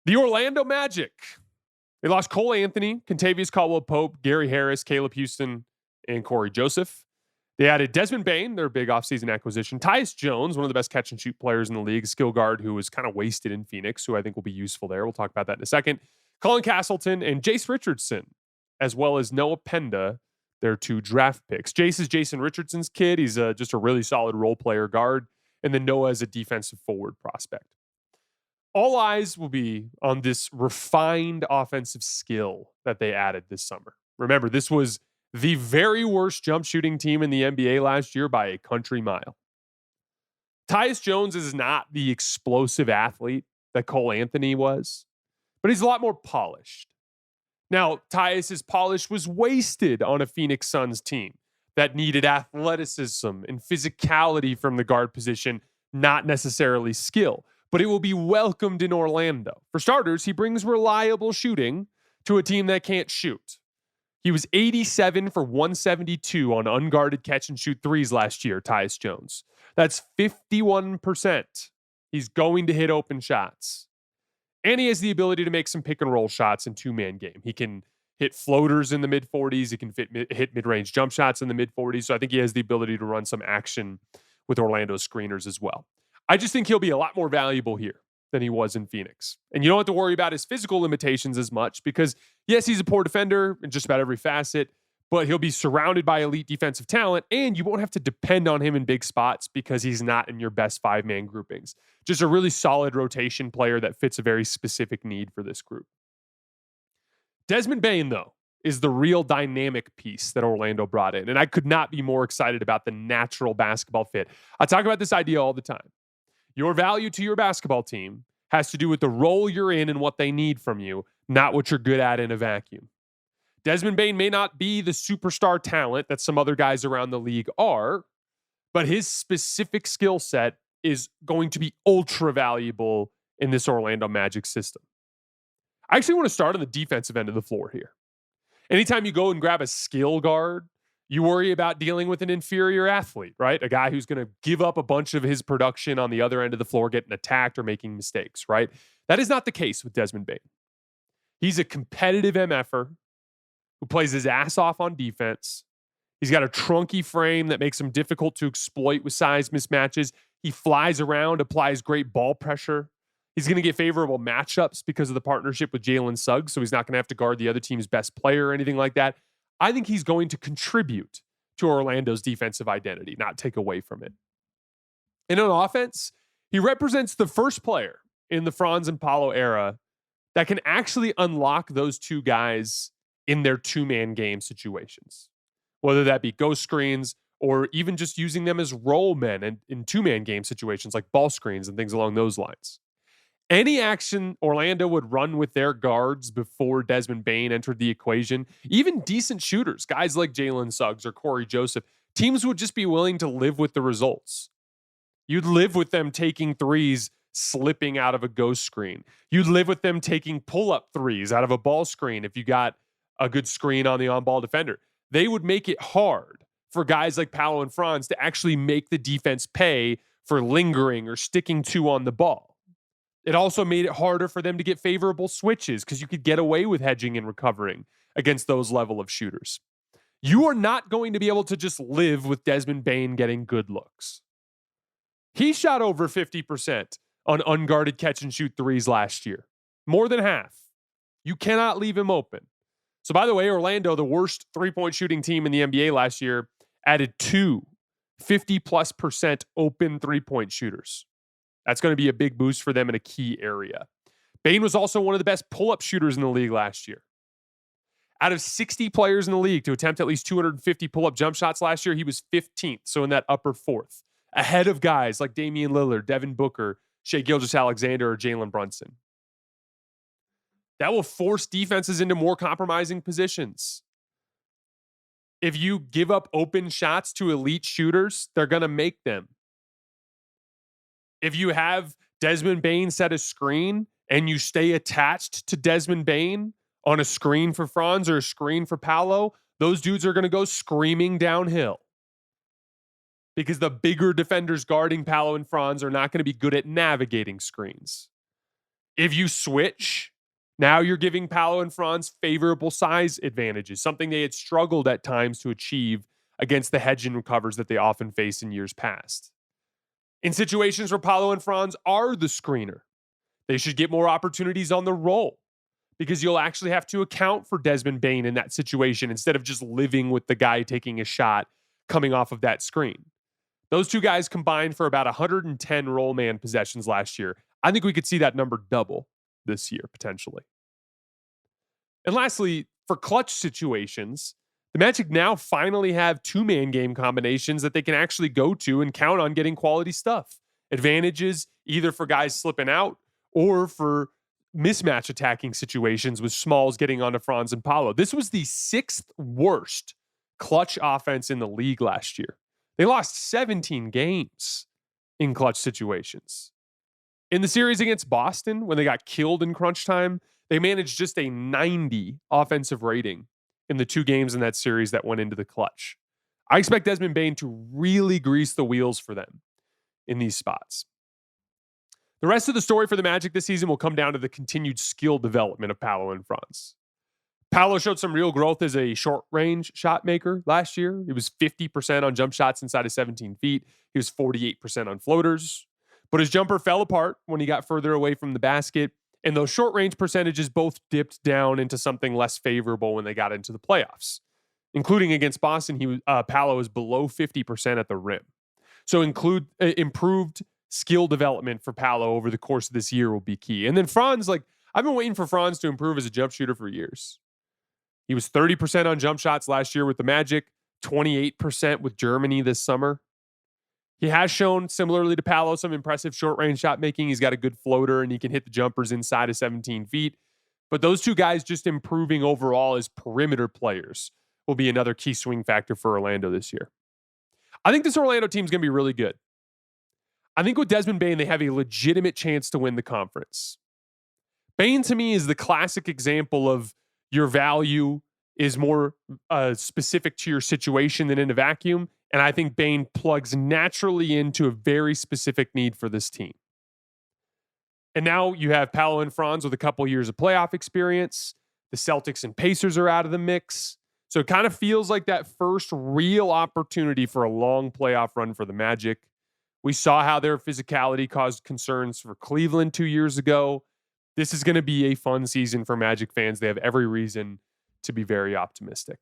The Orlando Magic. They lost Cole Anthony, Kentavious Caldwell-Pope, Gary Harris, Caleb Houston, and Corey Joseph. They added Desmond Bane, their big offseason acquisition. Tyus Jones, one of the best catch-and-shoot players in the league, skill guard who was kind of wasted in Phoenix, who I think will be useful there. We'll talk about that in a second. Colin Castleton and Jace Richardson, as well as Noah Penda, their 2 draft picks. Jace is Jason Richardson's kid. He's just a really solid role player guard. And then Noah is a defensive forward prospect. All eyes will be on this refined offensive skill that they added this summer. Remember, this was the very worst jump shooting team in the NBA last year by a country mile. Tyus Jones is not the explosive athlete that Cole Anthony was, but he's a lot more polished. Now, Tyus's polish was wasted on a Phoenix Suns team that needed athleticism and physicality from the guard position, not necessarily skill. But it will be welcomed in Orlando. For starters, he brings reliable shooting to a team that can't shoot. He was 87 for 172 on unguarded catch and shoot threes last year, Tyus Jones. That's 51%. He's going to hit open shots. And he has the ability to make some pick and roll shots in 2-man game. He can hit floaters in the mid 40s. He can hit mid-range jump shots in the mid 40s. So I think he has the ability to run some action with Orlando's screeners as well. I just think he'll be a lot more valuable here than he was in Phoenix. And you don't have to worry about his physical limitations as much because, yes, he's a poor defender in just about every facet, but he'll be surrounded by elite defensive talent, and you won't have to depend on him in big spots because he's not in your best 5-man groupings. Just a really solid rotation player that fits a very specific need for this group. Desmond Bane, though, is the real dynamic piece that Orlando brought in, and I could not be more excited about the natural basketball fit. I talk about this idea all the time. Your value to your basketball team has to do with the role you're in and what they need from you, not what you're good at in a vacuum. Desmond Bane may not be the superstar talent that some other guys around the league are, but his specific skill set is going to be ultra valuable in this Orlando Magic system. I actually want to start on the defensive end of the floor here. Anytime you go and grab a skill guard, you worry about dealing with an inferior athlete, right? A guy who's going to give up a bunch of his production on the other end of the floor, getting attacked or making mistakes, right? That is not the case with Desmond Bane. He's a competitive MFer who plays his ass off on defense. He's got a trunky frame that makes him difficult to exploit with size mismatches. He flies around, applies great ball pressure. He's going to get favorable matchups because of the partnership with Jalen Suggs, so he's not going to have to guard the other team's best player or anything like that. I think he's going to contribute to Orlando's defensive identity, not take away from it. And on offense, he represents the first player in the Franz and Paolo era that can actually unlock those 2 guys in their 2-man game situations, whether that be ghost screens or even just using them as role men in 2-man game situations like ball screens and things along those lines. Any action Orlando would run with their guards before Desmond Bane entered the equation, even decent shooters, guys like Jalen Suggs or Corey Joseph, teams would just be willing to live with the results. You'd live with them taking threes, slipping out of a ghost screen. You'd live with them taking pull-up threes out of a ball screen if you got a good screen on the on-ball defender. They would make it hard for guys like Paolo and Franz to actually make the defense pay for lingering or sticking 2 on the ball. It also made it harder for them to get favorable switches because you could get away with hedging and recovering against those level of shooters. You are not going to be able to just live with Desmond Bane getting good looks. He shot over 50% on unguarded catch and shoot threes last year. More than half. You cannot leave him open. So by the way, Orlando, the worst 3-point shooting team in the NBA last year, added 2 50+% open 3-point shooters. That's going to be a big boost for them in a key area. Bane was also one of the best pull-up shooters in the league last year. Out of 60 players in the league to attempt at least 250 pull-up jump shots last year, he was 15th, so in that upper 4th, ahead of guys like Damian Lillard, Devin Booker, Shai Gilgeous-Alexander, or Jalen Brunson. That will force defenses into more compromising positions. If you give up open shots to elite shooters, they're going to make them. If you have Desmond Bane set a screen and you stay attached to Desmond Bane on a screen for Franz or a screen for Paolo, those dudes are going to go screaming downhill because the bigger defenders guarding Paolo and Franz are not going to be good at navigating screens. If you switch, now you're giving Paolo and Franz favorable size advantages, something they had struggled at times to achieve against the hedge and recovers that they often face in years past. In situations where Paolo and Franz are the screener, they should get more opportunities on the roll because you'll actually have to account for Desmond Bane in that situation instead of just living with the guy taking a shot coming off of that screen. Those two guys combined for about 110 roll man possessions last year. I think we could see that number double this year, potentially. And lastly, for clutch situations, the Magic now finally have two-man game combinations that they can actually go to and count on getting quality stuff. Advantages either for guys slipping out or for mismatch attacking situations with Smalls getting onto Franz and Paolo. This was the 6th worst clutch offense in the league last year. They lost 17 games in clutch situations. In the series against Boston, when they got killed in crunch time, they managed just a 90 offensive rating in the 2 games in that series that went into the clutch. I expect Desmond Bane to really grease the wheels for them in these spots. The rest of the story for the Magic this season will come down to the continued skill development of Paolo and Franz. Paolo showed some real growth as a short-range shot maker last year. He was 50% on jump shots inside of 17 feet. He was 48% on floaters. But his jumper fell apart when he got further away from the basket, and those short-range percentages both dipped down into something less favorable when they got into the playoffs. Including against Boston, Paolo was below 50% at the rim. So improved skill development for Paolo over the course of this year will be key. And then Franz, I've been waiting for Franz to improve as a jump shooter for years. He was 30% on jump shots last year with the Magic, 28% with Germany this summer. He has shown, similarly to Paolo, some impressive short-range shot making. He's got a good floater, and he can hit the jumpers inside of 17 feet. But those two guys just improving overall as perimeter players will be another key swing factor for Orlando this year. I think this Orlando team is going to be really good. I think with Desmond Bane, they have a legitimate chance to win the conference. Bane, to me, is the classic example of your value is more specific to your situation than in a vacuum. And I think Bane plugs naturally into a very specific need for this team. And now you have Paolo and Franz with a couple years of playoff experience. The Celtics and Pacers are out of the mix. So it kind of feels like that first real opportunity for a long playoff run for the Magic. We saw how their physicality caused concerns for Cleveland 2 years ago. This is going to be a fun season for Magic fans. They have every reason to be very optimistic.